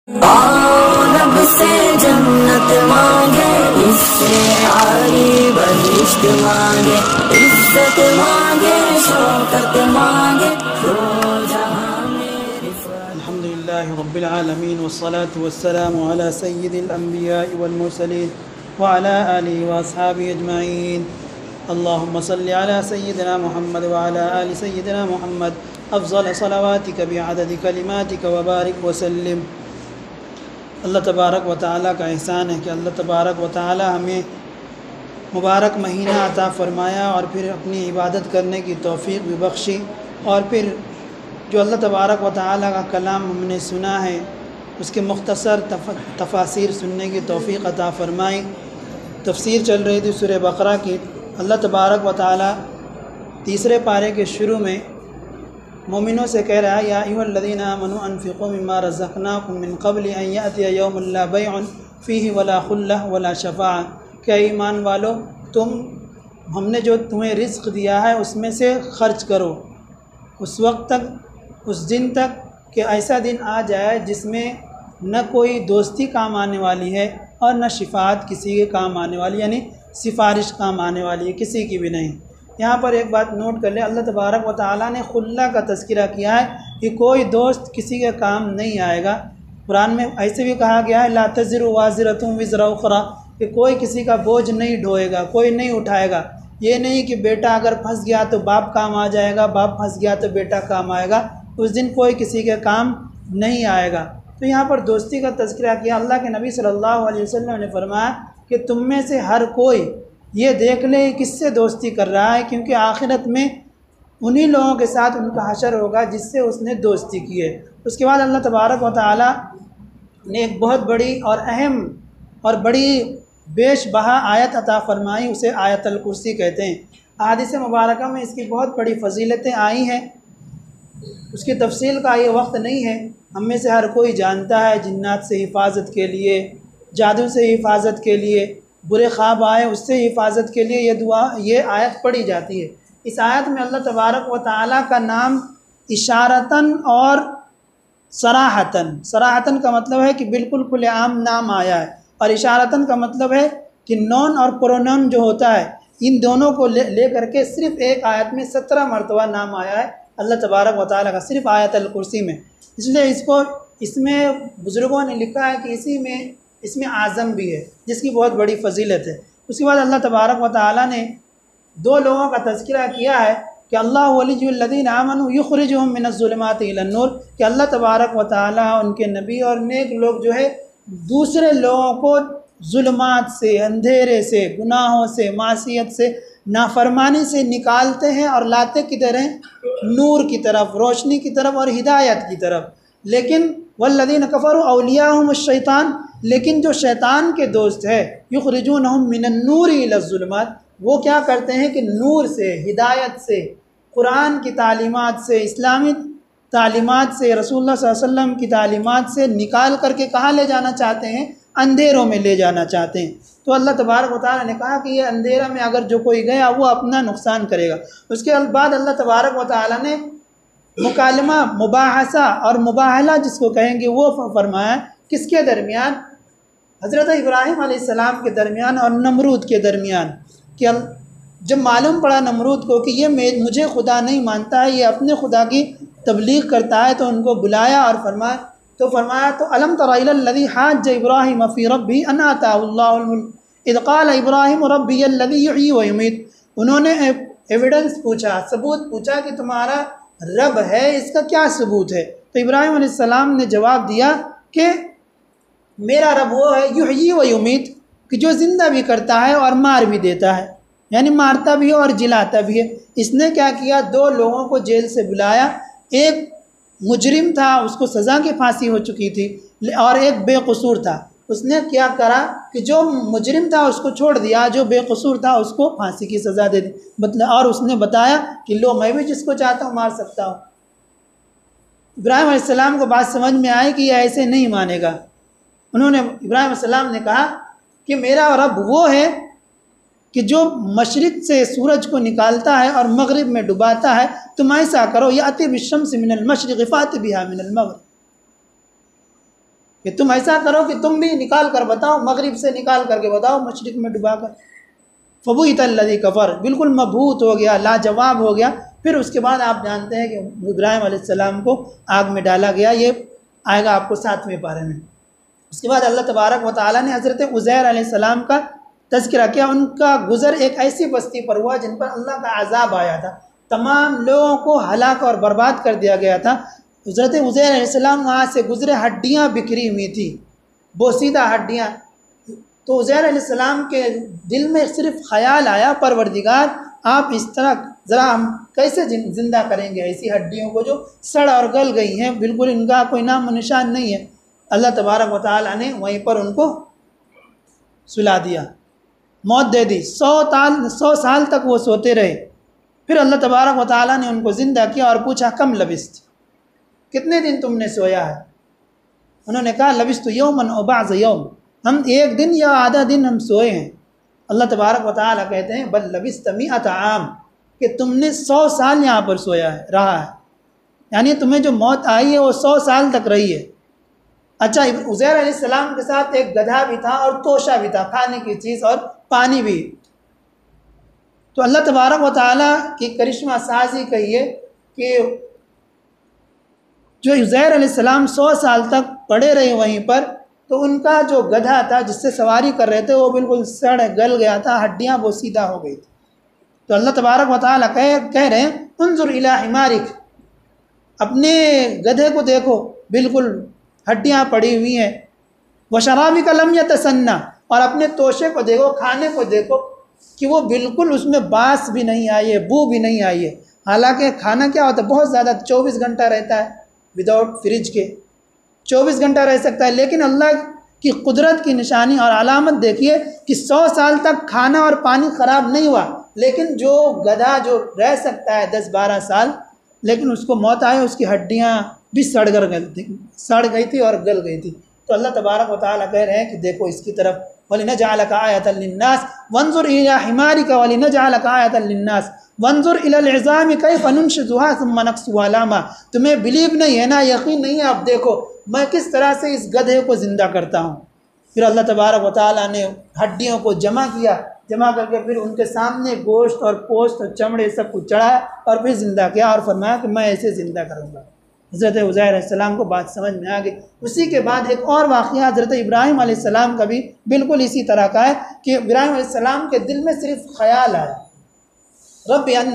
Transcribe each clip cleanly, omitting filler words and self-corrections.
रब से जन्नत मांगे, इससे आरी बहिश्त मांगे, इज्जत मांगे, शौकत मांगे, दो जहां में रिफ़अत। अल्हम्दुलिल्लाहि रब्बिल आलमीन वस्सलातु वस्सलामु अला सय्यिदिल अंबियाइ वल मुरसलीन व अला आलिहि व अस्हाबिहि अजमईन। अल्लाहुम्मा सल्लि अला सय्यिदिना मुहम्मद व अला आलि सय्यिदिना मुहम्मद अफ़ज़ल सलावातिक बिअददि कलिमातिक व बारिक व सल्लिम। अल्लाह तबारक व तआला का एहसान है कि अल्लाह तबारक व तआला हमें मुबारक महीना अता फ़रमाया और फिर अपनी इबादत करने की तौफ़ीक़ भी बख्शी, और फिर जो अल्लाह तबारक व तआला का कलाम हमने सुना है उसके मुख्तसर तफासिर सुनने की तौफ़ीक़ अता फ़रमाई। तफसीर चल रही थी सूरह बकरा की। अल्लाह तबारक व तआला तीसरे पारे के शुरू में मोमिनों से कह रहा है, या अय्युहल्लज़ीना आमनू अनफ़िक़ू मिम्मा रज़क़नाकुम मिन क़ब्लि अन यातिया यौमुन ला बैउन फ़ीहि वला खुल्लह वला शफ़ाअह। क्या ईमान वालो, तुम हमने जो तुम्हें रिज़्क़ दिया है उसमें से ख़र्च करो उस वक्त तक, उस दिन तक कि ऐसा दिन आ जाए जिसमें न कोई दोस्ती काम आने वाली है और न शिफ़ाअत किसी के काम आने वाली, यानी सिफारिश काम आने वाली है, किसी की भी नहीं। यहाँ पर एक बात नोट कर ले, अल्लाह तबारक व तआला ने खुल्ला का तज़किरा किया है कि कोई दोस्त किसी के काम नहीं आएगा। कुरान में ऐसे भी कहा गया है, ला तज़िरु वाज़िरतुम विज़रा उख़रा, कि कोई किसी का बोझ नहीं ढोएगा, कोई नहीं उठाएगा। ये नहीं कि बेटा अगर फंस गया तो बाप काम आ जाएगा, बाप फंस गया तो बेटा काम आएगा। उस दिन कोई किसी के काम नहीं आएगा। तो यहाँ पर दोस्ती का तज़किरा किया। अल्लाह के नबी सल्लल्लाहु अलैहि वसल्लम ने फरमाया कि तुम में से हर कोई ये देख ले किससे दोस्ती कर रहा है, क्योंकि आखिरत में उन्हीं लोगों के साथ उनका हशर होगा जिससे उसने दोस्ती की है। उसके बाद अल्लाह तबारक व तआला ने एक बहुत बड़ी और अहम और बड़ी बेशबहा आयत अता फ़रमाई, उसे आयतुल कुर्सी कहते हैं। अहादीस मुबारक में इसकी बहुत बड़ी फ़जीलतें आई हैं, उसकी तफसील का ये वक्त नहीं है। हम में से हर कोई जानता है जिन्नात से हिफाजत के लिए, जादू से हिफाजत के लिए, बुरे ख्वाब आए उससे हिफाजत के लिए ये दुआ, ये आयत पढ़ी जाती है। इस आयत में अल्लाह तबारक व तआला का नाम इशारतन और सराहतन, सराहतन का मतलब है कि बिल्कुल खुलेआम नाम आया है, और इशारतन का मतलब है कि नॉन और प्रोनाउन जो होता है इन दोनों को ले करके सिर्फ़ एक आयत में 17 मरतबा नाम आया है अल्लाह तबारक व तआला का, सिर्फ़ आयतुल कुर्सी में। इसलिए इसको, इसमें बुज़ुर्गों ने लिखा है कि इसमें आज़म भी है, जिसकी बहुत बड़ी फ़जीलत है। उसके बाद अल्लाह तबारक व तआला ने दो लोगों का तज़किरा किया है कि अल्लाह वलियुल्लज़ीना आमनू युख़रिजुहुम मिनज़्ज़ुलुमाति इलन्नूर, कि अल्लाह तबारक व तआला उनके नबी और नेक लोग जो है दूसरे लोगों को ज़ुल्मात से, अंधेरे से, गुनाहों से, मासियत से, नाफरमानी से निकालते हैं और लाते किधर हैं? नूर की तरफ, रोशनी की तरफ और हिदायत की तरफ। लेकिन वल्लज़ीना कफ़रू औलियाहुमुश शैतान, लेकिन जो शैतान के दोस्त है, युख़रिजूनहुम मिनन्नूरि इलज़्ज़ुलुमात, वो क्या करते हैं कि नूर से, हिदायत से, कुरान की तालीमात से, इस्लामी तालीमात से, रसूलुल्लाह सल्लल्लाहु अलैहि वसल्लम की तालीमात से निकाल करके कहाँ ले जाना चाहते हैं? अंधेरों में ले जाना चाहते हैं। तो अल्लाह तबारक व तआला ने कहा कि ये अंधेरा में अगर जो कोई गया वो अपना नुकसान करेगा। उसके बाद अल्लाह तबारक व तआला ने मुकालमा, मुबाहसा और मुबाहला जिसको कहेंगे वो फरमाया, किसके दरमियान? हज़रत इब्राहीम अलैहिस्सलाम के दरमियान और नमरूद के दरमियान। कि जब मालूम पड़ा नमरूद को कि ये मुझे खुदा नहीं मानता है, ये अपने खुदा की तबलीग करता है, तो उनको बुलाया और फरमाया तो अलम तरा इलल्लज़ी हाज्ज इब्राहीम फ़ी रब्बिही अन आताहुल्लाहुल मुल्क इज़ क़ाल इब्राहीम रब्बियल्लज़ी युह्यी व युमीत। उन्होंने एविडेंस पूछा, सबूत पूछा कि तुम्हारा रब है, इसका क्या सबूत है? तो इब्राहीम अलैहिस्सलाम ने जवाब दिया कि मेरा रब वो है युह्यी व युमीत, कि जो ज़िंदा भी करता है और मार भी देता है, यानी मारता भी है और जिलाता भी है। इसने क्या किया? दो लोगों को जेल से बुलाया। एक मुजरिम था, उसको सज़ा की फांसी हो चुकी थी, और एक बेकसूर था। उसने क्या करा कि जो मुजरिम था उसको छोड़ दिया, जो बेकसूर था उसको फांसी की सज़ा दे दी। मतलब, और उसने बताया कि लो, मैं भी जिसको चाहता हूँ मार सकता हूँ। इब्राहीम अलैहिस्सलाम को बात समझ में आई कि यह ऐसे नहीं मानेगा। उन्होंने, इब्राहीम अलैहिस्सलाम ने कहा कि मेरा रब वो है कि जो मशरिक़ से सूरज को निकालता है और मगरिब में डुबाता है। तुम ऐसा करो, याति बिश्शम्सि मिनल मशरिक़ि फ़ाति बिहा मिनल मग़रिब, कि तुम ऐसा करो कि तुम भी निकाल कर बताओ, मगरिब से निकाल करके बताओ, मशरिक में डुबा कर। फबुहित अल्लज़ी कफ़र, बिल्कुल मबहूत हो गया, लाजवाब हो गया। फिर उसके बाद आप जानते हैं कि इब्राहिम अलैहिस्सलाम को आग में डाला गया, ये आएगा आपको 7वें पारे में। उसके बाद अल्लाह तबारक व तआला ने हज़रत उज़ैर अलैहिस्सलाम का तज़किरा किया। उनका गुज़र एक ऐसी बस्ती पर हुआ जिन पर अल्लाह का अज़ाब आया था, तमाम लोगों को हलाक और बर्बाद कर दिया गया था। हज़रत उज़ैर अलैहिस्सलाम वहाँ से गुज़रे, हड्डियाँ बिखरी हुई थी, बोसीदा हड्डियाँ। तो उज़ैर अलैहिस्सलाम के दिल में सिर्फ ख़याल आया, परवरदिगार आप इस तरह ज़रा हम कैसे ज़िंदा करेंगे ऐसी हड्डियों को जो सड़ और गल गई हैं, बिल्कुल इनका कोई नाम निशान नहीं है। अल्लाह तबारक व तआला ने वहीं पर उनको सुला दिया, मौत दे दी। 100 साल तक वो सोते रहे। फिर अल्लाह तबारक व तआला ने उनको ज़िंदा किया और पूछा कम लबिस्त, कितने दिन तुमने सोया है? उन्होंने कहा लबिस्तु यौमन औ बाज़ यौम, हम एक दिन या आधा दिन हम सोए हैं। अल्लाह तबारक व तआला कहते हैं बल लबिस्त मिअत आम, कि तुमने 100 साल यहाँ पर सोया है, रहा है, यानी तुम्हें जो मौत आई है वो 100 साल तक रही है। अच्छा, उज़ैर अलैहिस्सलाम के साथ एक गधा भी था और तोशा भी था, खाने की चीज़ और पानी भी। तो अल्लाह तबारक व तआला की करिश्मा साजी कहिए कि जो उज़ैर अलैहिस्सलाम 100 साल तक पड़े रहे वहीं पर, तो उनका जो गधा था जिससे सवारी कर रहे थे वो बिल्कुल सड़ गल गया था, हड्डियाँ बोसीदा हो गई थी। तो अल्लाह तबारक व तआला कह रहे हैं उन्जुर इला हिमारिक, अपने गधे को देखो, बिल्कुल हड्डियाँ पड़ी हुई हैं। व शराबी का लम यतसन्ना, और अपने तोशे को देखो, खाने को देखो कि वो बिल्कुल उसमें बास भी नहीं आई है, बू भी नहीं आई है। हालांकि खाना क्या होता है, बहुत ज़्यादा 24 घंटा रहता है, विदाउट फ्रिज के 24 घंटा रह सकता है। लेकिन अल्लाह की कुदरत की निशानी और अलामत देखिए कि 100 साल तक खाना और पानी ख़राब नहीं हुआ, लेकिन जो गधा जो रह सकता है 10-12 साल, लेकिन उसको मौत आई, उसकी हड्डियाँ भी सड़ गई थी और गल गई थी। तो अल्लाह तबारक व तआला कह रहे हैं कि देखो इसकी तरफ, वलिनजअलका आयतन लिन्नास वंजुर इला हिमारिका वलिनजअलका आयतन लिन्नास वंजुर इलल इज़ामि कैफ़ नुनशिज़ुहा सुम्मा नक्सुहा लामा। तुम्हें बिलीव नहीं है ना, यकीन नहीं है, अब देखो मैं किस तरह से इस गधे को ज़िंदा करता हूँ। फिर अल्लाह तबारक व तआला ने हड्डियों को जमा किया, जमा करके फिर उनके सामने गोश्त और पोस्ट और चमड़े सब कुछ चढ़ाया और फिर ज़िंदा किया और फरमाया कि मैं ऐसे ज़िंदा करूँगा। हज़रत उज़ैर अलैहिस्सलाम को बात समझ में आ गई। उसी के बाद एक और वाक़या हज़रत इब्राहिम अलैहिस्सलाम का भी बिल्कुल इसी तरह का है कि इब्राहिम अलैहिस्सलाम के दिल में सिर्फ ख़याल आया, रब्बी अन,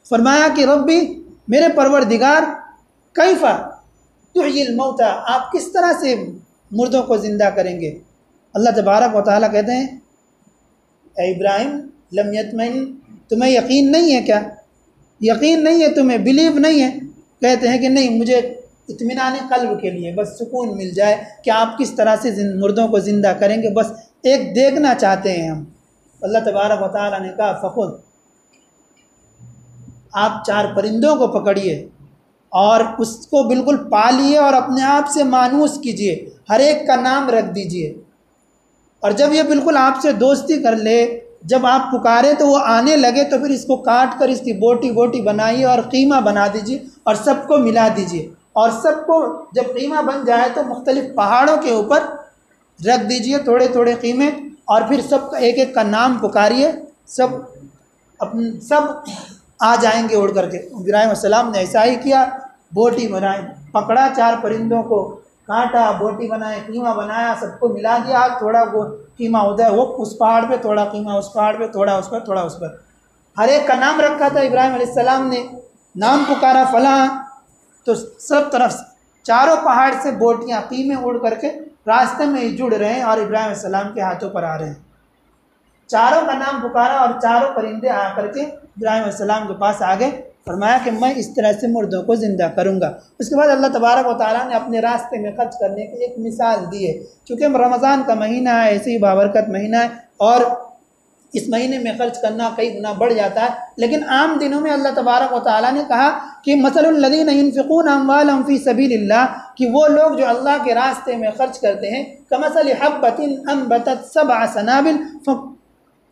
फरमाया कि रब्बी मेरे परवरदिगार, कैफ़ा तुह्यिल मौता, आप किस तरह से मुर्दों को ज़िंदा करेंगे। अल्लाह तबारक व तआला कहते हैं ए इब्राहिम लम यतमइन, तुम्हें यकीन नहीं है क्या, यकीन नहीं है तुम्हें, बिलीव नहीं है। कहते हैं कि नहीं, मुझे इत्मीनान क़ल्ब के लिए बस सुकून मिल जाए कि आप किस तरह से मुर्दों को ज़िंदा करेंगे, बस एक देखना चाहते हैं हम। अल्लाह तबारक व तआला ने कहा फ़ख़ुद, आप 4 परिंदों को पकड़िए और उसको बिल्कुल पालिए और अपने आप से मानूस कीजिए, हर एक का नाम रख दीजिए, और जब ये बिल्कुल आपसे दोस्ती कर ले, जब आप पुकारे तो वो आने लगे, तो फिर इसको काट कर इसकी बोटी बोटी बनाइए और कीमा बना दीजिए और सबको मिला दीजिए, और सबको जब कीमा बन जाए तो मुख्तलिफ़ पहाड़ों के ऊपर रख दीजिए थोड़े थोड़े कीमे, और फिर सब एक एक का नाम पुकारिए, सब आ जाएंगे उड़ करके। इब्राहिम अलैहिस्सलाम ने ऐसा ही किया, बोटी बनाई, पकड़ा 4 परिंदों को, काटा, बोटी बनाए, कीमा बनाया, सबको मिला दिया, थोड़ा वो कीमा उधर, वो उस पहाड़ पे, थोड़ा कीमा उस पहाड़ पे, थोड़ा उस पर, थोड़ा उस पर, हर एक का नाम रखा था। इब्राहिम अलैहिस्सलाम ने नाम पुकारा फलां, तो सब तरफ चारों पहाड़ से बोटियाँ, कीमे उड़ करके रास्ते में ही जुड़ रहे हैं और इब्राहिम अलैहिस्सलाम के हाथों पर आ रहे हैं। चारों का नाम पुकारा और चारों परिंदे आकर के इब्राहिम अलैहिस्सलाम के पास आ गए, फरमाया कि मैं इस तरह से मुर्दों को ज़िंदा करूँगा। उसके बाद अल्लाह तबारक व तआला ने अपने रास्ते में खर्च करने की एक मिसाल दी है, क्योंकि रमज़ान का महीना है, ऐसे ही बाबरकत महीना है, और इस महीने में खर्च करना कई गुना बढ़ जाता है। लेकिन आम दिनों में अल्लाह तबारक व तआला ने कहा कि मसलुल लज़ीना युनफ़िक़ूना अम्वालहुम फ़ी सबीलिल्लाह, कि वो लोग जो अल्लाह के रास्ते में खर्च करते हैं, कमसलि हब्बतिन अम्बतत सबअ सनाबिल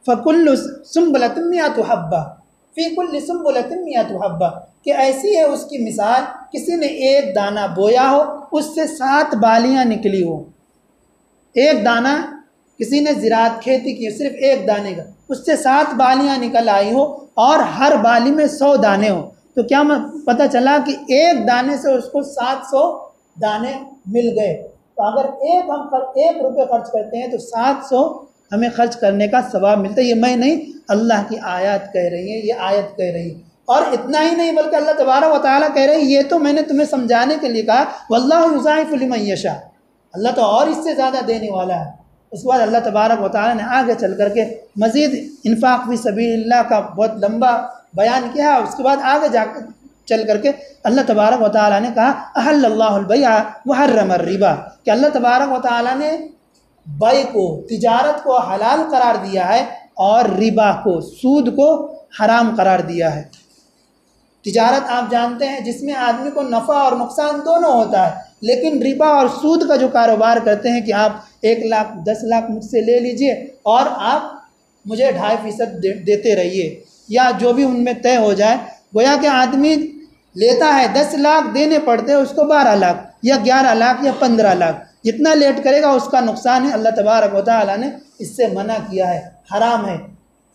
फ़कुल्लु सुंबलतिन मिअतु हब्बा फ़ी कुल्लि सुंबलतिन मिअतु हब्बा, कि ऐसी है उसकी मिसाल, किसी ने एक दाना बोया हो, उससे 7 बालियाँ निकली हो। एक दाना, किसी ने ज़राअत खेती की सिर्फ एक दाने का, उससे 7 बालियाँ निकल आई हो और हर बाली में 100 दाने हो, तो क्या पता चला कि एक दाने से उसको 700 दाने मिल गए। तो अगर हम 1 रुपये खर्च करते हैं तो 700 हमें खर्च करने का सवाब मिलता है। ये मैं नहीं, अल्लाह की आयत कह रही है, ये आयत कह रही है। और इतना ही नहीं बल्कि अल्लाह तबारक व तआला कह रहे हैं, ये तो मैंने तुम्हें समझाने के लिए कहा, वल्लाहु युज़ाइफ़ु लिमन यशा, अल्लाह तो और इससे ज़्यादा देने वाला है। उसके बाद अल्लाह तबारक व तआला ने आगे चल करके मज़ीद इन्फ़ाक़ फ़ी सबीलिल्लाह का बहुत लंबा बयान किया। उसके बाद आगे जाकर चल करके अल्लाह तबारक व तआला ने कहा अहल्लल्लाहुल बैअ व हर्रमर रिबा, कि अल्लाह तबारक व तआला ने बै को, तिजारत को हलाल करार दिया है और रिबा को, सूद को हराम करार दिया है। तिजारत आप जानते हैं जिसमें आदमी को नफ़ा और नुकसान दोनों होता है, लेकिन रिबा और सूद का जो कारोबार करते हैं कि आप 1 लाख 10 लाख मुझसे ले लीजिए और आप मुझे 2.5% देते रहिए, या जो भी उनमें तय हो जाए। गोया कि आदमी लेता है 10 लाख, देने पड़ते हैं उसको 12 लाख या 11 लाख या 15 लाख, जितना लेट करेगा उसका नुकसान है। अल्लाह तबारक व तआला ने इससे मना किया है, हराम है।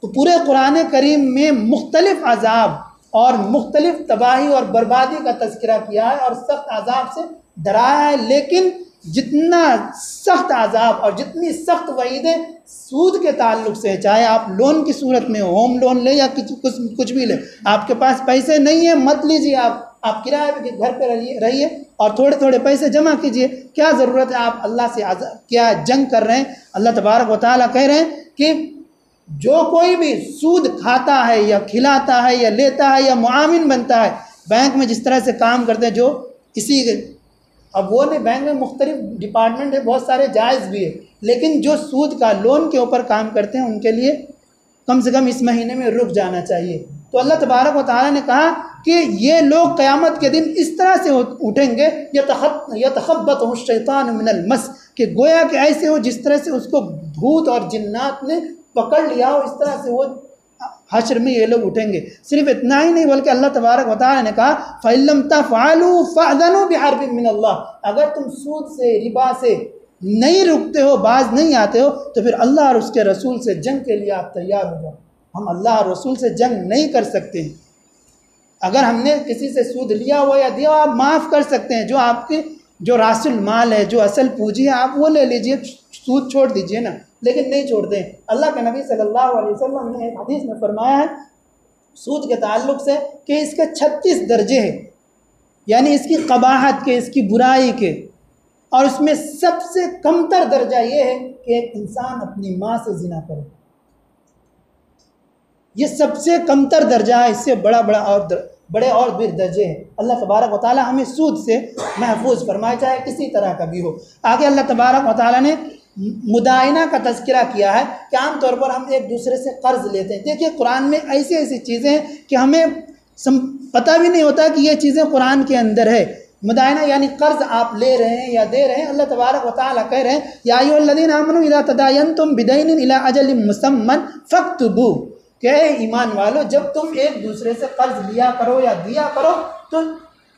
तो पूरे कुरान करीम में मुख्तलिफ अजाब और मुख्तलिफ तबाही और बर्बादी का तज़किरा किया है और सख्त अजाब से डराया है, लेकिन जितना सख्त अजाब और जितनी सख्त वईदें सूद के ताल्लुक से, चाहे आप लोन की सूरत में होम लोन ले या कुछ भी ले, आपके पास पैसे नहीं है मत लीजिए, आप किराए पे घर पे रहिए और थोड़े थोड़े पैसे जमा कीजिए। क्या ज़रूरत है, आप अल्लाह से क्या जंग कर रहे हैं। अल्लाह तबारक व तआला कह रहे हैं कि जो कोई भी सूद खाता है या खिलाता है या लेता है या मुआमिन बनता है, बैंक में जिस तरह से काम करते हैं, जो इसी, अब वो नहीं, बैंक में मुख्तलिफ डिपार्टमेंट है, बहुत सारे जायज़ भी है, लेकिन जो सूद का लोन के ऊपर काम करते हैं उनके लिए कम से कम इस महीने में रुक जाना चाहिए। तो अल्लाह तबारक व तआला ने कहा कि ये लोग क़यामत के दिन इस तरह से उठेंगे, यतख़ब्बतहु शैतान मिनल मस, कि गोया कि ऐसे हो जिस तरह से उसको भूत और जिन्नात ने पकड़ लिया हो, इस तरह से वो हश्र में ये लोग उठेंगे। सिर्फ इतना ही नहीं बल्कि अल्लाह तबारक व तआला ने कहा फ़इल्लम तफ़अलू फ़अज़नु बिहर्बिन मिनल्लाह, अगर तुम सूद से, रिबा से नहीं रुकते हो, बाज नहीं आते हो, तो फिर अल्लाह और उसके रसूल से जंग के लिए आप तैयार हो जाओ। हम अल्लाह और रसूल से जंग नहीं कर सकते हैं। अगर हमने किसी से सूद लिया हुआ या दिया, आप माफ़ कर सकते हैं, जो आपके जो रासुल माल है, जो असल पूंजी है, आप वो ले लीजिए, सूद छोड़ दीजिए ना, लेकिन नहीं छोड़ते हैं। अल्लाह के नबी सल्लल्लाहु अलैहि वसल्लम ने एक हदीस में फरमाया है सूद के ताल्लुक़ से कि इसके 36 दर्जे हैं, यानी इसकी क़बाहत के, इसकी बुराई के, और उसमें सबसे कमतर दर्जा ये है कि एक इंसान अपनी माँ से ज़िना करे। ये सबसे कमतर दर्जा है, इससे बड़े और भी दर्जे हैं। अल्लाह तबारक व तआला हमें सूद से महफूज फरमाए, चाहे किसी तरह का भी हो। आगे अल्लाह तबारक व तआला ने मुदायना का तज़किरा किया है कि आम तौर पर हम एक दूसरे से कर्ज़ लेते हैं। देखिए कुरान में ऐसी ऐसी चीज़ें हैं कि हमें पता भी नहीं होता कि ये चीज़ें कुरान के अंदर है। मुदायना यानी कर्ज़ आप ले रहे हैं या दे रहे हैं। अल्लाह तबारक व तआला कह रहे हैं या अय्युहल्लज़ीना आमनू इज़ा तदायनतुम बिदैनिन इला अजलिन मुसम्मन फक्तुबू, कि ईमान वालो जब तुम एक दूसरे से कर्ज़ लिया करो या दिया करो तो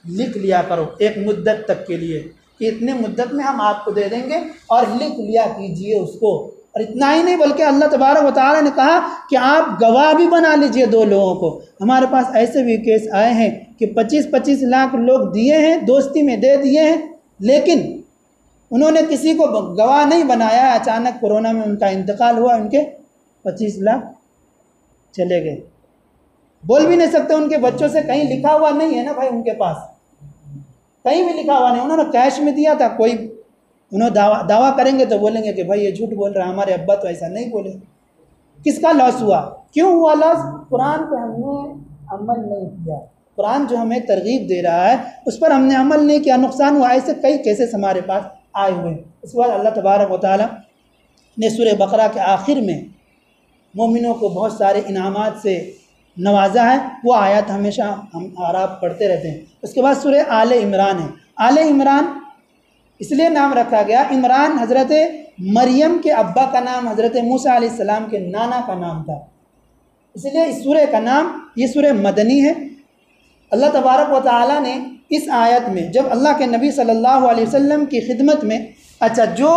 लिख लिया करो एक मुद्दत तक के लिए, कि इतने मुद्दत में हम आपको दे देंगे, और लिख लिया कीजिए उसको। और इतना ही नहीं बल्कि अल्लाह तबारक व तआला ने कहा कि आप गवाह भी बना लीजिए 2 लोगों को। हमारे पास ऐसे भी केस आए हैं कि 25-25 लाख लोग दिए हैं, दोस्ती में दे दिए हैं, लेकिन उन्होंने किसी को गवाह नहीं बनाया। अचानक कोरोना में उनका इंतकाल हुआ, उनके 25 लाख चले गए। बोल भी नहीं सकते, उनके बच्चों से कहीं लिखा हुआ नहीं है ना भाई, उनके पास कहीं भी लिखा हुआ नहीं। उन्होंने कैश में दिया था, कोई उन्होंने दावा करेंगे तो बोलेंगे कि भाई ये झूठ बोल रहा है, हमारे अब्बा तो ऐसा नहीं बोले। किसका लॉस हुआ, क्यों हुआ लॉस? कुरान पे हमने अमल नहीं किया। कुरान जो हमें तरगीब दे रहा है उस पर हमने अमल नहीं किया, नुकसान हुआ। ऐसे कई केसेस हमारे पास आए हुए हैं। उसके बाद अल्लाह तबारक व तआला ने सूरह बकरा के आखिर में मोमिनों को बहुत सारे इनामात से नवाजा है। वो आयत हमेशा हम और आप पढ़ते रहते हैं। उसके बाद सूरह आले इमरान है। आले इमरान इसलिए नाम रखा गया, इमरान हज़रत मरियम के अब्बा का नाम हज़रत मूसा अलैहिस्सलाम के नाना का नाम था, इसलिए इस सूरह का नाम, ये सूरह मदनी है। अल्लाह तबारक व तआला ने इस आयत में जब अल्लाह के नबी सल्लल्लाहु अलैहि वसल्लम की खिदमत में, अच्छा, जो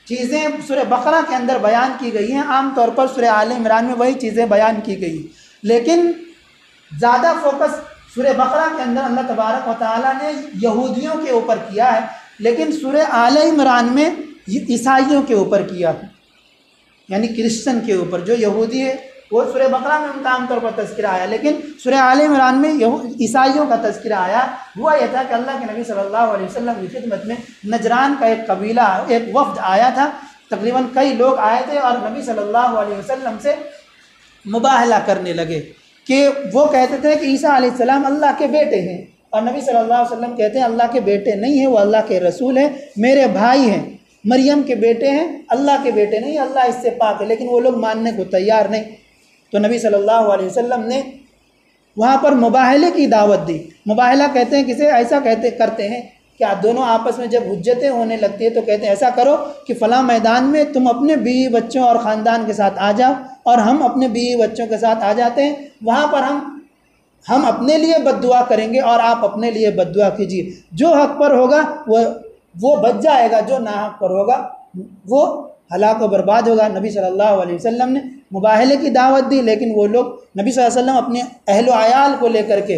चीज़ें सूरह बकरा के अंदर बयान की गई हैं आम तौर पर सूरह आले इमरान में वही चीज़ें बयान की गई, लेकिन ज़्यादा फोकस सूरह बकरा के अंदर अल्लाह तबारक व तआला ने यहूदियों के ऊपर किया है, लेकिन सूरह आले इमरान में ईसाइयों के ऊपर किया, यानी क्रिश्चियन के ऊपर। जो यहूदी है वो सूरह बकरा में उनका आमतौर पर तज़किरा आया, लेकिन सूरह आले इमरान में ईसाइयों का तज़किरा आया। हुआ यह था कि अल्लाह के नबी सल्लल्लाहु अलैहि वसल्लम की खिदमत में नजरान का एक कबीला, एक वफ्द आया था, तकरीबन कई लोग आए थे और नबी सल्लल्लाहु अलैहि वसल्लम से मुबाहला करने लगे कि वो कहते थे कि ईसा अलैहिस्सलाम अल्लाह के बेटे हैं, और नबी सल्लल्लाहु अलैहि वसल्लम कहते हैं अल्लाह के बेटे नहीं हैं, वो अल्लाह के रसूल हैं, मेरे भाई हैं, मरियम के बेटे हैं, अल्लाह के बेटे नहीं, अल्लाह इससे पाक है। लेकिन वो लोग मानने को तैयार नहीं। तो नबी सल्लल्लाहु अलैहि वसल्लम ने वहाँ पर मुबाहले की दावत दी। मुबाहला कहते हैं किसे, ऐसा करते हैं कि दोनों आपस में जब हुज्जतें होने लगती है तो कहते हैं ऐसा करो कि फ़लाँ मैदान में तुम अपने बीवी बच्चों और ख़ानदान के साथ आ जाओ और हम अपने बीवी बच्चों के साथ आ जाते हैं, वहाँ पर हम अपने लिए बद्दुआ करेंगे और आप अपने लिए बद्दुआ कीजिए। जो हक़ पर होगा वो बच जाएगा, जो नाहक पर होगा वो हलाक व बर्बाद होगा। नबी सल्लल्लाहु अलैहि वसल्लम ने मुबाहले की दावत दी, लेकिन वो लोग नबी सल्लल्लाहु अलैहि वसल्लम अपने अहल व अयाल को लेकर के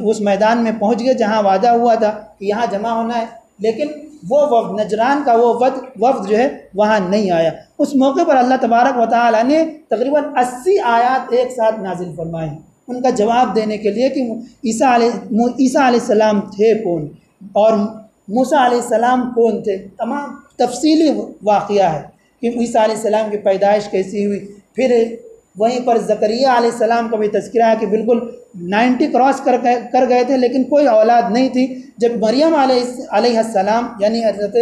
उस मैदान में पहुंच गए जहां वादा हुआ था कि यहाँ जमा होना है, लेकिन वो वफ्द नजरान का वो वफ्द जो है वहाँ नहीं आया। उस मौके पर अल्लाह तबारक व तआला ने तकरीबन 80 आयात एक साथ नाजिल फरमाए उनका जवाब देने के लिए कि ईसा अलैहिस्सलाम थे कौन और मूसा अलैहिस्सलाम कौन थे। तमाम तफसीली वाक़या है कि ईसा अलैहिस्सलाम की पैदाइश कैसी हुई। फिर वहीं पर ज़करिया अलैहिस्सलाम का भी तज़किरा है कि बिल्कुल 90 क्रॉस कर गए थे लेकिन कोई औलाद नहीं थी। जब मरियम अलैहिस्सलाम यानी हज़रत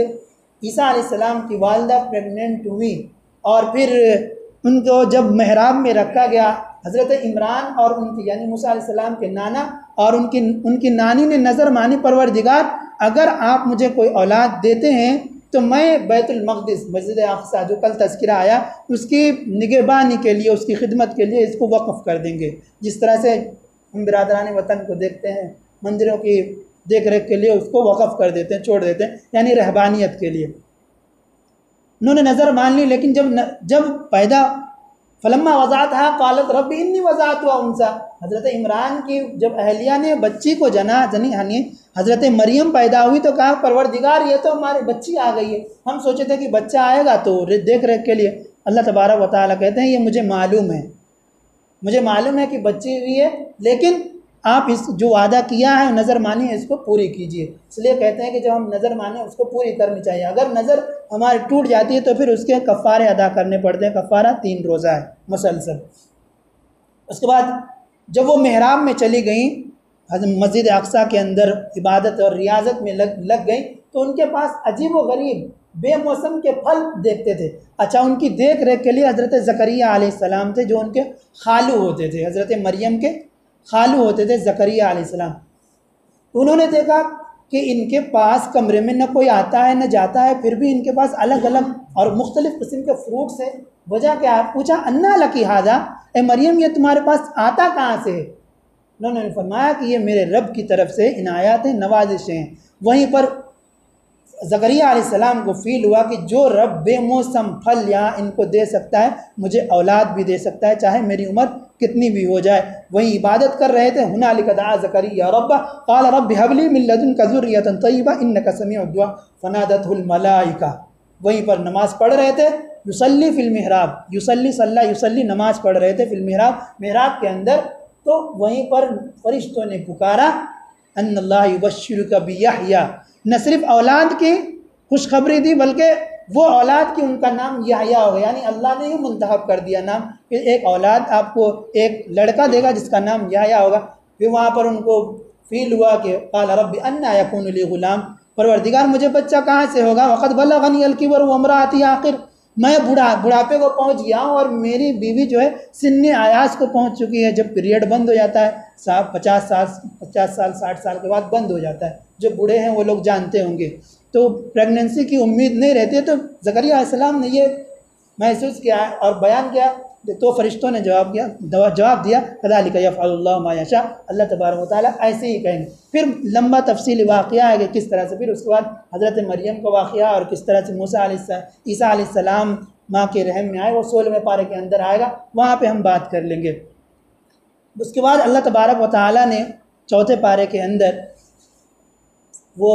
ईसा अलैहिस्सलाम की वालिदा प्रेग्नेंट हुई और फिर उनको जब महराब में रखा गया, हज़रत इमरान और उनकी यानी मूसा अलैहिस्सलाम के नाना और उनकी नानी ने नज़र मानी, परवरदिगार अगर आप मुझे कोई औलाद देते हैं तो मैं बैतुल मक़दिस मस्जिद अक़सा जो कल तज़किरा आया उसकी निगहबानी के लिए, उसकी खिदमत के लिए इसको वक़्फ़ कर देंगे। जिस तरह से हम बिरादरान वतन को देखते हैं, मंदिरों की देख रेख के लिए उसको वक़्फ़ कर देते हैं, छोड़ देते हैं, यानी रहबानियत के लिए। उन्होंने नज़र मान ली, लेकिन जब पैदा फलम्मा वज़ात हा क़ालत रब्बी इन्नी वज़ात हुआ उनसा, हज़रत इमरान की जब अहलिया ने बच्ची को जनी हज़रत मरियम पैदा हुई तो कहा परवरदिगार ये तो हमारी बच्ची आ गई है, हम सोचे थे कि बच्चा आएगा तो देख रेख के लिए। अल्लाह तबारक व तआला कहते हैं ये मुझे मालूम है कि बच्ची हुई है, लेकिन आप इस जो वादा किया है नज़र मानी है इसको पूरी कीजिए। इसलिए कहते हैं कि जब हम नज़र माने उसको पूरी करनी चाहिए। अगर नज़र हमारी टूट जाती है तो फिर उसके कफ़ारे अदा करने पड़ते हैं। कफ़ारा 3 रोज़ा है मुसलसल। उसके बाद जब वो मेहराब में चली गई, मस्जिद अक़सा के अंदर इबादत और रियाज़त में लग गई, तो उनके पास अजीब व गरीब बेमौसम के फल देखते थे। अच्छा, उनकी देख रेख के लिए हज़रत ज़करिया अलैहिस्सलाम थे जो उनके खालू होते थे, हज़रत मरियम के खालू होते थे ज़करिया अलैहिस्सलाम। उन्होंने देखा कि इनके पास कमरे में न कोई आता है न जाता है, फिर भी इनके पास अलग अलग और मुख्तलिफ़ किस्म के फ्रूट्स हैं। वजह क्या है? पूछा अन्ना लकी हादा, ए मरियम ये तुम्हारे पास आता कहाँ से है? उन्होंने फरमाया कि ये मेरे रब की तरफ से इनायात हैं, नवाजिशें हैं। वहीं पर ज़करिया अलैहिस्सलाम को फ़ील हुआ कि जो रब बेमौसम फल यहाँ इनको दे सकता है मुझे औलाद भी दे सकता है, चाहे मेरी उम्र कितनी भी हो जाए। वहीं इबादत कर रहे थे। हुनालिका दआ ज़करिया रब्बा क़ाल रब्बि हबली मिन लदुनका ज़ुर्रियतन तय्यिबा इन्नका समीउद दुआ फनादतहुल मलाइका। वहीं पर नमाज़ पढ़ रहे थे, युसल्ली फ़िल मिहराब, युसल्ली नमाज़ पढ़ रहे थे फ़िल मिहराब के अंदर। तो वहीं पर फरिश्तों ने पुकारा अन्नल्लाह युबश्शिरुका बियहया, न सिर्फ औलाद की खुशखबरी दी बल्कि वो औलाद की उनका नाम यहया होगा, यानी अल्लाह ने ही मुंतखब कर दिया नाम कि एक औलाद आपको एक लड़का देगा जिसका नाम यहया होगा। फिर वहाँ पर उनको फ़ील हुआ कि क़ाल रब्बि अन्ना यकूनु ली ग़ुलाम, परवरदिगार मुझे बच्चा कहाँ से होगा? वक़द बलग़नी अल-किबर व इम्राअती आक़िर, मैं बुढ़ापे को पहुँच गया हूँ और मेरी बीवी जो है सिन्ने आयास को पहुँच चुकी है। जब पीरियड बंद हो जाता है 50 साल 60 साल के बाद बंद हो जाता है, जो बूढ़े हैं वो लोग जानते होंगे, तो प्रेगनेंसी की उम्मीद नहीं रहती है। तो ज़करिया अलैहिस्सलाम ने ये महसूस किया और बयान किया तो फरिश्तों ने जवाब दिया कज़ालिका यफ़अलुल्लाहु मा यशा, अल्लाह तबारक व तआला ऐसे ही कहेंगे। फिर लंबा तफसीली वाक़या है कि किस तरह से, फिर उसके बाद हज़रत मरियम का वाक़या और किस तरह से ईसा अलैहिस्सलाम माँ के रहम में आए, वो 16वें पारे के अंदर आएगा, वहाँ पे हम बात कर लेंगे। उसके बाद अल्लाह तबारक व तआला ने चौथे पारे के अंदर वो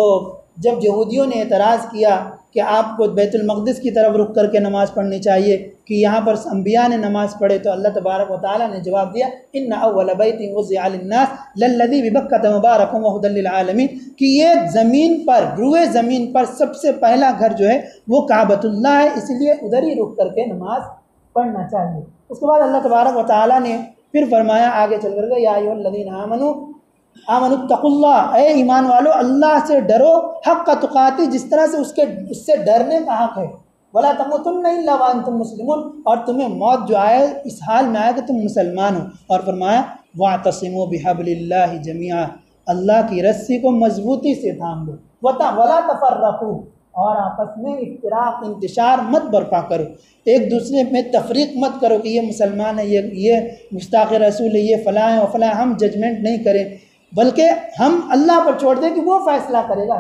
जब यहूदियों ने एतराज़ किया कि आपको बैतुल मक़दिस की तरफ रुख करके नमाज़ पढ़नी चाहिए कि यहाँ पर अंबिया ने नमाज़ पढ़े, तो अल्लाह तबारक व तआला ने जवाब दिया इन्ना अव्वल बैतिन वुज़िअ लिन्नास लल्लज़ी बिबक्कत मुबारकन व हुदल लिल आलमीन, कि ये ज़मीन पर, रुए ज़मीन पर सबसे पहला घर जो है वो काबतुल्लाह है, इसलिए उधर ही रुख करके नमाज़ पढ़ना चाहिए। उसके बाद अल्लाह तबारक व तआला ने फिर फरमाया आगे चल कर के या अय्युहल्लज़ीना आमनुत्तकुल्लाह, ए ईमान वालो अल्लाह से डरो, हक़्क़ तुक़ाती, जिस तरह से उससे डरने का हक़ है, वला तमूतुन्ना इल्ला व अंतुम मुस्लिमून, और तुम्हें मौत जो आए इस हाल में आए कि तुम मुसलमान हो। और फरमाया वातसिमू बिहब्लिल्लाहि जमीआ, अल्लाह की रस्सी को मजबूती से थाम लो, वला तफर्रकू, और आपस में इफ्तिराक इंतशार मत बर्पा करो, एक दूसरे में तफरीक मत करो कि ये मुसलमान है, ये मुस्ताक़ रसूल है, ये फ़लाँ है और फ़लाँ, हम जजमेंट नहीं करें, बल्कि हम अल्लाह पर छोड़ दें कि वो फ़ैसला करेगा।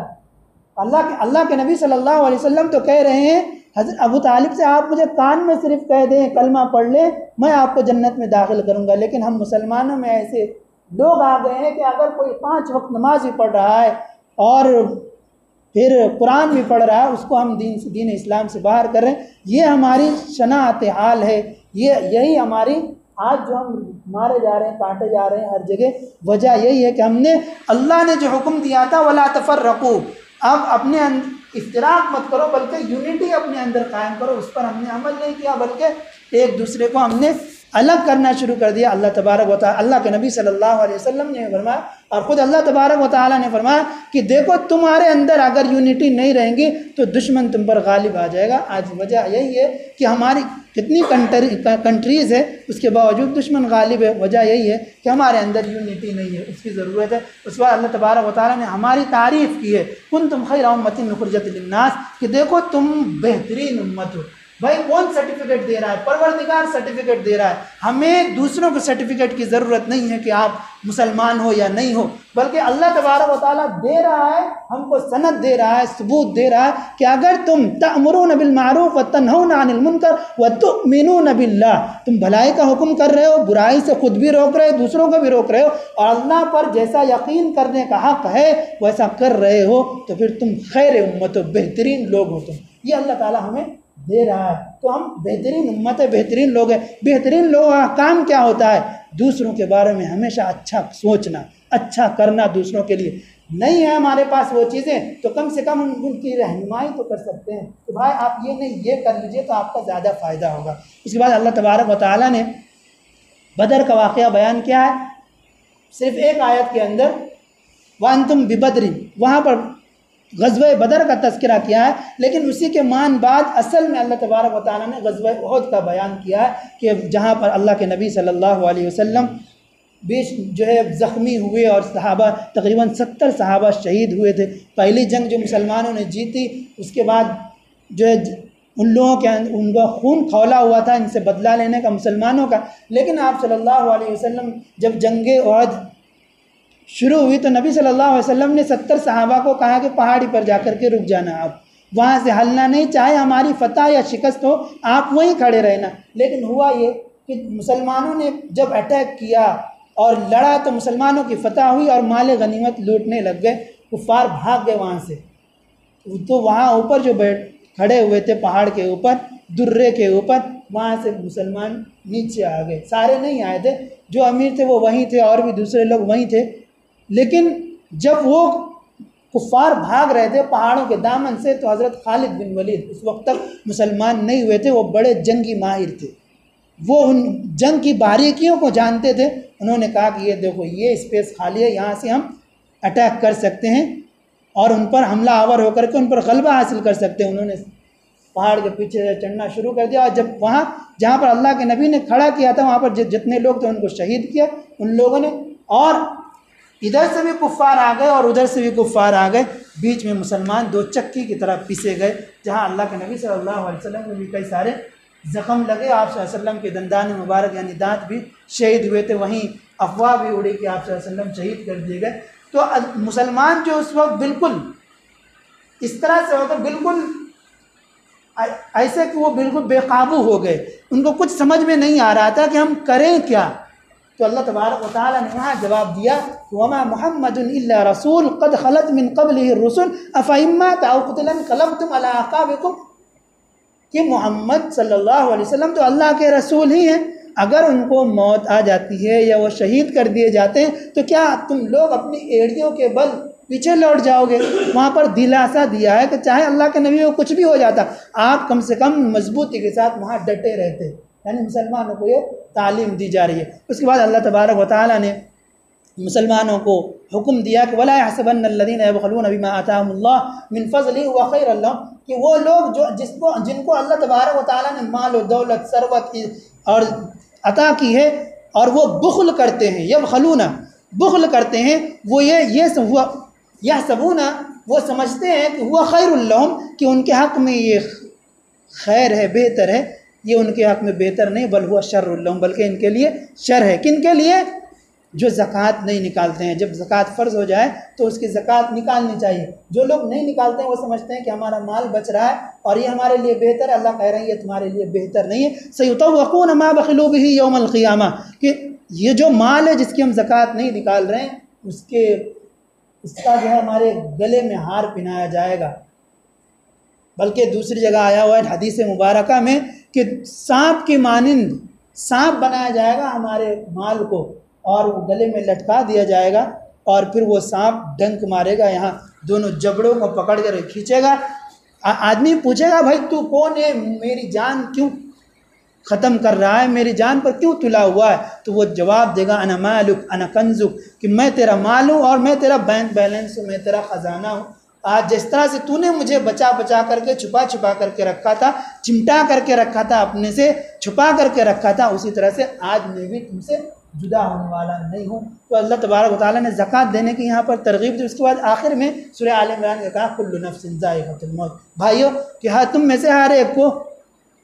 अल्लाह के नबी सल्लल्लाहु अलैहि वसल्लम तो कह रहे हैं हज़रत अबू तालिब से, आप मुझे कान में सिर्फ कह दें कलमा पढ़ लें, मैं आपको जन्नत में दाखिल करूँगा। लेकिन हम मुसलमानों में ऐसे लोग आ गए हैं कि अगर कोई 5 वक्त नमाज भी पढ़ रहा है और फिर कुरान भी पढ़ रहा है, उसको हम दीन इस्लाम से बाहर कर रहे हैं। ये हमारी शनाअत हाल है, यही हमारी आज जो हम मारे जा रहे हैं, काटे जा रहे हैं हर जगह, वजह यही है कि हमने अल्लाह ने जो हुक्म दिया था वला तफर्रकू, अब अपने इफ्तिराक मत करो, बल्कि यूनिटी अपने अंदर कायम करो, उस पर हमने अमल नहीं किया, बल्कि एक दूसरे को हमने अलग करना शुरू कर दिया। अल्लाह तबारक व तआला, अल्लाह के नबी सल्लल्लाहु अलैहि वसल्लम ने फरमाया और ख़ुद अल्लाह तबारक व तआला ने फरमाया कि देखो तुम्हारे अंदर अगर यूनिटी नहीं रहेंगी तो दुश्मन तुम पर गालिब आ जाएगा। आज वजह यही है कि हमारी कितनी कंट्रीज़ है, उसके बावजूद दुश्मन गालिब है। वजह यही है कि हमारे अंदर यूनिटी नहीं है, उसकी ज़रूरत है। उसके बाद अल्लाह तबारक व तआला ने हमारी तारीफ़ की है, कुंतुम खैरा उम्मतिन उखरिजत लिन्नास, कि देखो तुम बेहतरीन उम्मत हो। भाई कौन सर्टिफिकेट दे रहा है? परवरदिगार सर्टिफिकेट दे रहा है। हमें दूसरों को सर्टिफिकेट की ज़रूरत नहीं है कि आप मुसलमान हो या नहीं हो, बल्कि अल्लाह तबारक व तआला दे रहा है, हमको सनद दे रहा है, सबूत दे रहा है कि अगर तुम तअमुरून बिल मारूफ व तनहौना अनिल मुनकर व तुमिनून बिल्लाह, तुम भलाई का हुक्म कर रहे हो, बुराई से खुद भी रोक रहे हो, दूसरों को भी रोक रहे हो, और अल्लाह पर जैसा यकीन करने का हक़ है वैसा कर रहे हो, तो फिर तुम खैर उम्मत हो, बेहतरीन लोग हो तुम। ये अल्लाह ताला हमें दे रहा है। तो हम बेहतरीन उम्मत है, बेहतरीन लोग हैं। बेहतरीन लोगों का काम क्या होता है? दूसरों के बारे में हमेशा अच्छा सोचना, अच्छा करना दूसरों के लिए। नहीं है हमारे पास वो चीज़ें तो कम से कम उनकी रहनुमाई तो कर सकते हैं तो भाई आप ये नहीं ये कर लीजिए तो आपका ज़्यादा फ़ायदा होगा। उसके बाद अल्लाह तबारक व तआला ने बदर का वाक़या बयान किया है सिर्फ एक आयत के अंदर, वअंतुम बिबदरिन, वहाँ पर ग़ज़वा बदर का तज़किरा किया है, लेकिन उसी के मान बाद असल में अल्लाह तबारक व तआला ने ग़ज़वा उहद का बयान किया है कि जहाँ पर अल्लाह के नबी सल्लल्लाहु अलैहि वसल्लम बीच जो है ज़ख्मी हुए और सहाबा तकरीबन 70 सहाबा शहीद हुए थे। पहली जंग जो मुसलमानों ने जीती, उसके बाद जो है उन लोगों के उनका खून खौला हुआ था इनसे बदला लेने का मुसलमानों का। लेकिन आप सल्लल्लाहु अलैहि वसल्लम जब जंग उहद शुरू हुई तो नबी सल्लल्लाहु अलैहि वसल्लम ने 70 सहाबा को कहा कि पहाड़ी पर जाकर के रुक जाना, आप वहाँ से हलना नहीं, चाहे हमारी फतह या शिकस्त हो आप वहीं खड़े रहना। लेकिन हुआ ये कि मुसलमानों ने जब अटैक किया और लड़ा तो मुसलमानों की फतह हुई और माल गनीमत लूटने लग गए, कुफ़ार भाग गए वहाँ से। तो वहाँ ऊपर जो खड़े हुए थे पहाड़ के ऊपर, दुर्रे के ऊपर, वहाँ से मुसलमान नीचे आ गए। सारे नहीं आए थे, जो अमीर थे वो वहीं थे और भी दूसरे लोग वहीं थे। लेकिन जब वो कुफ़ार भाग रहे थे पहाड़ों के दामन से तो हज़रत खालिद बिन वलीद उस वक्त तक मुसलमान नहीं हुए थे, वो बड़े जंगी माहिर थे, वो उन जंग की बारीकियों को जानते थे। उन्होंने कहा कि ये देखो ये स्पेस खाली है, यहाँ से हम अटैक कर सकते हैं और उन पर हमला आवर होकर के उन पर गलबा हासिल कर सकते हैं। उन्होंने पहाड़ के पीछे से चढ़ना शुरू कर दिया और जब वहाँ जहाँ पर अल्लाह के नबी ने खड़ा किया था वहाँ पर जितने लोग थे उनको शहीद किया उन लोगों ने, और इधर से भी कुफ़ार आ गए और उधर से भी कुफ़ार आ गए। बीच में मुसलमान दो चक्की की तरह पिसे गए, जहाँ अल्लाह के नबी सल्लल्लाहु अलैहि वसल्लम ने भी कई सारे ज़ख़म लगे, आप सल्लल्लाहु अलैहि वसल्लम के दंदान मुबारक यानी दांत भी शहीद हुए थे, वहीं अफवाह भी उड़ी कि आप सल्लल्लाहु अलैहि वसल्लम शहीद कर दिए गए। तो मुसलमान जो उस वक्त बिल्कुल इस तरह से होकर बिल्कुल ऐसे कि वो बिल्कुल बेकाबू हो गए, उनको कुछ समझ में नहीं आ रहा था कि हम करें क्या। तो अल्लाह तबारक व तआला ने वहाँ जवाब दिया, वमा मुहम्मदुन इल्ला रसूल क़द खलत मिन क़ब्लिहि रुसुल अफ़इम्मा अव क़ुतिला इंक़लबतुम अला अक़ाबिकुम, कि मोहम्मद सल्लल्लाहु अलैहि वसल्लम तो अल्लाह के रसूल ही हैं, अगर उनको मौत आ जाती है या वो शहीद कर दिए जाते हैं तो क्या तुम लोग अपनी एड़ियों के बल पीछे लौट जाओगे। वहाँ पर दिलासा दिया है कि चाहे अल्लाह के नबी को कुछ भी हो जाता, आप कम से कम मजबूती के साथ वहाँ डटे रहते। यानी मुसलमानों को ये तालीम दी जा रही है। उसके बाद अल्लाह तबारक व तआला ने मुसलमानों को हुक्म दिया कि वला यहसबन्न अल्लज़ीना यबख़लून बिमा आताहुमुल्लाह मिन फ़ज़लिही हुवा ख़ैरन लहुम, कि वो लोग जो जिनको अल्लाह तबारक व तआला ने माल और दौलत सरवत और अता की है और वो बुख़्ल करते हैं, यबख़लूना बुख़्ल करते हैं, वो यह सबूना वो समझते हैं कि हुआ खैरुल लहुम, कि उनके हक़ में ये खैर है, बेहतर है। ये उनके हक़ में बेहतर नहीं, बल हुआ शर्रुल लहुम, बल्कि इनके लिए शर है। किन के लिए? जो ज़कात नहीं निकालते हैं। जब ज़कात फ़र्ज़ हो जाए तो उसकी ज़कात निकालनी चाहिए। जो लोग नहीं निकालते हैं वो समझते हैं कि हमारा माल बच रहा है और ये हमारे लिए बेहतर है। अल्लाह कह रहे हैं ये तुम्हारे लिए बेहतर नहीं है। सयुतव्वक़ून मा बख़िलू बिही यौमल क़ियामा, कि ये जो माल है जिसकी हम ज़कात नहीं निकाल रहे हैं उसका जो है हमारे गले में हार पहनाया जाएगा। बल्कि दूसरी जगह आया हुआ है हदीस मुबारका में कि सांप की मानिंद सांप बनाया जाएगा हमारे माल को और वो गले में लटका दिया जाएगा और फिर वो सांप डंक मारेगा, यहाँ दोनों जबड़ों को पकड़ कर खींचेगा। आदमी पूछेगा भाई तू कौन है, मेरी जान क्यों ख़त्म कर रहा है, मेरी जान पर क्यों तुला हुआ है? तो वो जवाब देगा अना मालुक अना कंजुक, कि मैं तेरा माल हूँ और मैं तेरा बैंक बैलेंस हूँ, मैं तेरा ख़जाना हूँ। आज जिस तरह से तूने मुझे बचा बचा करके छुपा छुपा करके रखा था, चिमटा करके रखा था, अपने से छुपा करके रखा था, उसी तरह से आज मैं भी तुमसे जुदा होने वाला नहीं हूँ। तो अल्लाह तबारक व तआला ने ज़कात देने की यहाँ पर तरगीब दी। उसके बाद आखिर में सूरह आल इमरान ने कहा कुल्लु नफ्सिन ज़ाइक़तुल मौत, भाइयों कि हाँ तुम में से हर एक को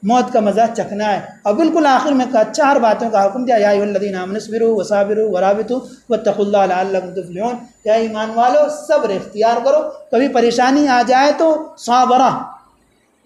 मौत का मज़ा चखना है। और बिल्कुल आखिर में कहा 4 बातों का हुक्म दिया, या अय्युहल्लज़ीना आमनू इस्बिरू वसाबिरू वराबितू वत्तक़ुल्लाह लअल्लकुम तुफ़्लिहून, या ईमान वालों सब्र इख्तियार करो, कभी परेशानी आ जाए तो साबरा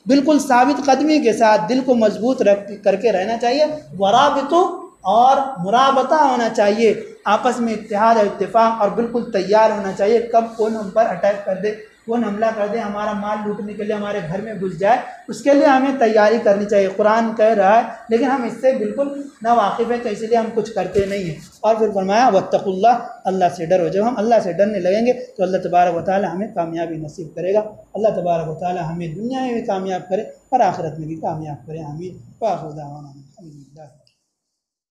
बिल्कुल साबित कदमी के साथ दिल को मजबूत रख करके रहना चाहिए। वराबितू और मुराबता होना चाहिए, आपस में इत्तेहाद और इत्तेफाक, और बिल्कुल तैयार होना चाहिए कब कौन हम पर अटैक कर दे, कौन हमला कर दे, हमारा माल लूटने के लिए हमारे घर में घुस जाए, उसके लिए हमें तैयारी करनी चाहिए। कुरान कह रहा है लेकिन हम इससे बिल्कुल ना वाकिफ़ है, तो इसलिए हम कुछ करते नहीं हैं। और फिर फरमाया वत्तक़ुल्लाह, अल्लाह से डरो। जब हम अल्लाह से डरने लगेंगे तो अल्लाह तबारक व तआला हमें कामयाबी नसीब करेगा। अल्लाह तबारक व तआला हमें दुनिया में भी कामयाब करे और आखिरत में भी कामयाब करे। आमीन। व आखिरु दावाना अल्हम्दुलिल्लाह।